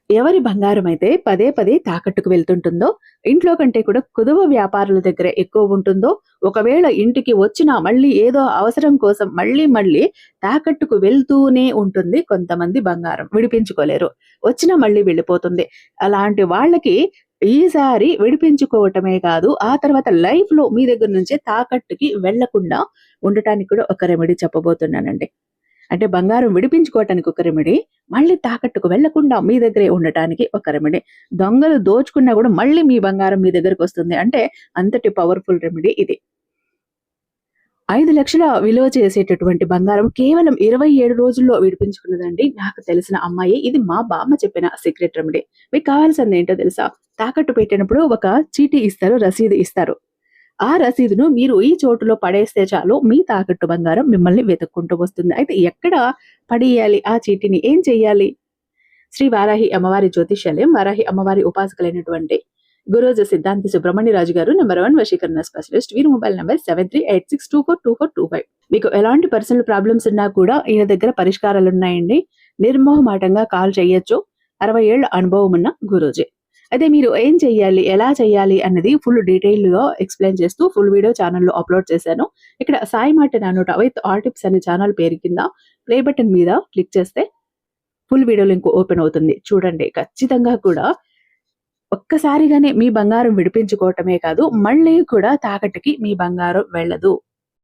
ఎవరి బంగారం అయితే పదే పదే తాకట్టుకు వెళ్తుంటుందో, ఇంట్లో కంటే కూడా కుదువ వ్యాపారుల దగ్గర ఎక్కువ ఉంటుందో, ఒకవేళ ఇంటికి వచ్చినా మళ్ళీ ఏదో అవసరం కోసం మళ్ళీ మళ్ళీ తాకట్టుకు వెళ్తూనే ఉంటుంది కొంతమంది బంగారం. విడిపించుకోలేరు. వచ్చినా మళ్ళీ వెళ్ళిపోతుంది. అలాంటి వాళ్ళకి ఈసారి విడిపించుకోవటమే కాదు, ఆ తర్వాత లైఫ్‌లో మీ దగ్గర నుంచి తాకట్టుకి వెళ్ళకుండా ఉండటానికి కూడా ఒక రెమెడీ చెప్పబోతున్నానండి. అంటే బంగారం విడిపించుకోవటానికి ఒక రెమెడీ, మళ్ళీ తాకట్టుకు వెళ్ళకుండా మీ దగ్గరే ఉండటానికి ఒక రెమెడీ. దొంగలు దోచుకున్నా గూడా మళ్ళీ మీ బంగారం మీ దగ్గరకొస్తుంది. అంటే అంతటి పవర్‌ఫుల్ రెమెడీ ఇది. 5,00,000 విలువ చేసేటటువంటి బంగారం కేవలం 27 రోజుల్లో విడిపించుకున్నదండి నాకు తెలిసిన అమ్మాయి. ఇది మా బామ్మ చెప్పిన సీక్రెట్ రెమెడీ. మీకు కావాల్సిందేంటో తెలుసా? తాకట్టు పెట్టినప్పుడు ఒక చీటీ ఇస్తారు, రసీదు ఇస్తారు. ఆ రసీదును మీరు ఈ చోటులో పడేస్తే చాలు మీ తాకట్టు బంగారం మిమ్మల్ని వెతుక్కుంటూ వస్తుంది. అయితే ఎక్కడ పడేయాలి ఆ చీటీని? ఏం చెయ్యాలి? శ్రీ వారాహి అమ్మవారి జ్యోతిష్యాలయం, వారాహి అమ్మవారి ఉపాసకులైనటువంటి గురూజీ సిద్ధాంతి సుబ్రహ్మణ్యరాజు గారు నంబర్ 1 వశీకరణ స్పెషలిస్ట్. వీరి మొబైల్ నంబర్ 7386242425. మీకు ఎలాంటి పర్సనల్ ప్రాబ్లమ్స్ ఉన్నా కూడా ఈయన దగ్గర పరిష్కారాలున్నాయండి. నిర్మోహమాటంగా కాల్ చేయొచ్చు. 60 ఏళ్ల అనుభవం ఉన్న గురూజీ. అయితే మీరు ఏం చెయ్యాలి, ఎలా చెయ్యాలి అన్నది ఫుల్ డీటెయిల్‌గా ఎక్స్‌ప్లెయిన్ చేస్తూ ఫుల్ వీడియో ఛానెల్‌లో అప్‌లోడ్ చేశాను. ఇక్కడ సాయి మాట నానోట విత్ ఆల్ టిప్స్ అనే ఛానెల్ పేరు కింద ప్లే బటన్ మీద క్లిక్ చేస్తే ఫుల్ వీడియో లింక్ ఓపెన్ అవుతుంది. చూడండి. ఖచ్చితంగా కూడా ఒక్కసారిగానే మీ బంగారం విడిపించుకోవటమే కాదు, మళ్ళీ కూడా తాకట్టుకి మీ బంగారం వెళ్ళదు.